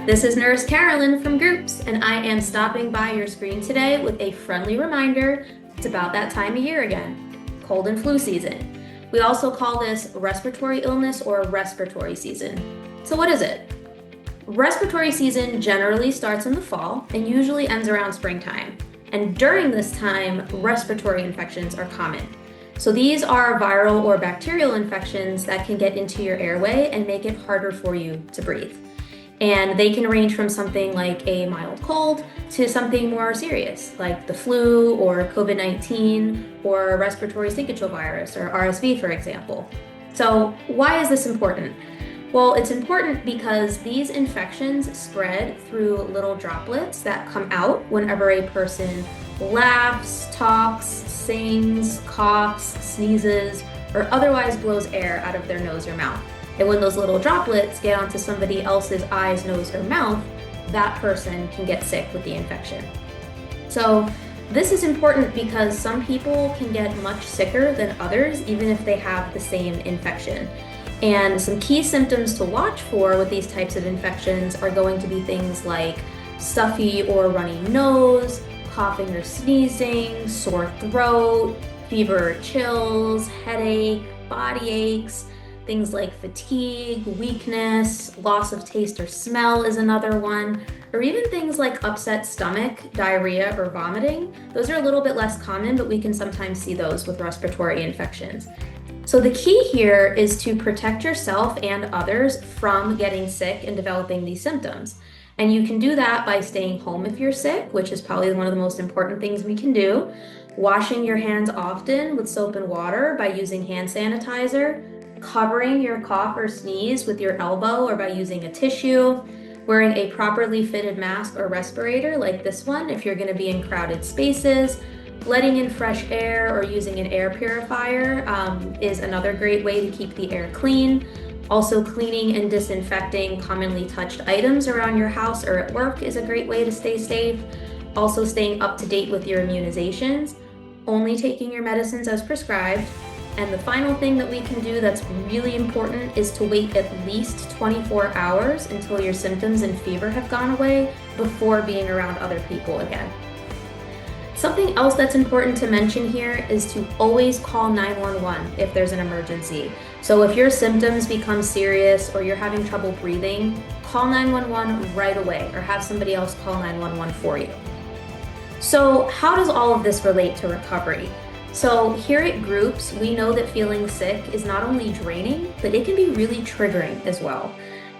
This is Nurse Carolyn from Groups, and I am stopping by your screen today with a friendly reminder. It's about that time of year again, cold and flu season. We also call this respiratory illness or respiratory season. So what is it? Respiratory season generally starts in the fall and usually ends around springtime. And during this time, respiratory infections are common. So these are viral or bacterial infections that can get into your airway and make it harder for you to breathe. And they can range from something like a mild cold to something more serious, like the flu or COVID-19 or respiratory syncytial virus or RSV, for example. So why is this important? Well, it's important because these infections spread through little droplets that come out whenever a person laughs, talks, sings, coughs, sneezes, or otherwise blows air out of their nose or mouth. And when those little droplets get onto somebody else's eyes, nose, or mouth, that person can get sick with the infection. So this is important because some people can get much sicker than others, even if they have the same infection. And some key symptoms to watch for with these types of infections are going to be things like stuffy or runny nose, coughing or sneezing, sore throat, fever or chills, headache, body aches. Things like fatigue, weakness, loss of taste or smell is another one, or even things like upset stomach, diarrhea, or vomiting. Those are a little bit less common, but we can sometimes see those with respiratory infections. So the key here is to protect yourself and others from getting sick and developing these symptoms. And you can do that by staying home if you're sick, which is probably one of the most important things we can do, washing your hands often with soap and water by using hand sanitizer, covering your cough or sneeze with your elbow or by using a tissue, wearing a properly fitted mask or respirator like this one if you're going to be in crowded spaces, letting in fresh air or using an air purifier is another great way to keep the air clean. Also, cleaning and disinfecting commonly touched items around your house or at work is a great way to stay safe. Also, staying up to date with your immunizations, only taking your medicines as prescribed. And the final thing that we can do that's really important is to wait at least 24 hours until your symptoms and fever have gone away before being around other people again. Something else that's important to mention here is to always call 911 if there's an emergency. So if your symptoms become serious or you're having trouble breathing, call 911 right away or have somebody else call 911 for you. So how does all of this relate to recovery? So here at Groups, we know that feeling sick is not only draining, but it can be really triggering as well.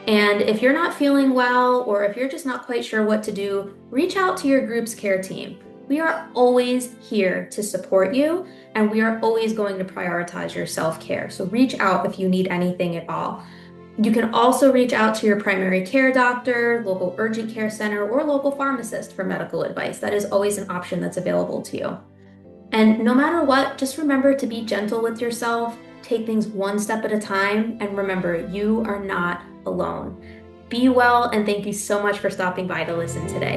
And if you're not feeling well, or if you're just not quite sure what to do, reach out to your Groups care team. We are always here to support you, and we are always going to prioritize your self-care. So reach out if you need anything at all. You can also reach out to your primary care doctor, local urgent care center, or local pharmacist for medical advice. That is always an option that's available to you. And no matter what, just remember to be gentle with yourself, take things one step at a time, and remember, you are not alone. Be well, and thank you so much for stopping by to listen today.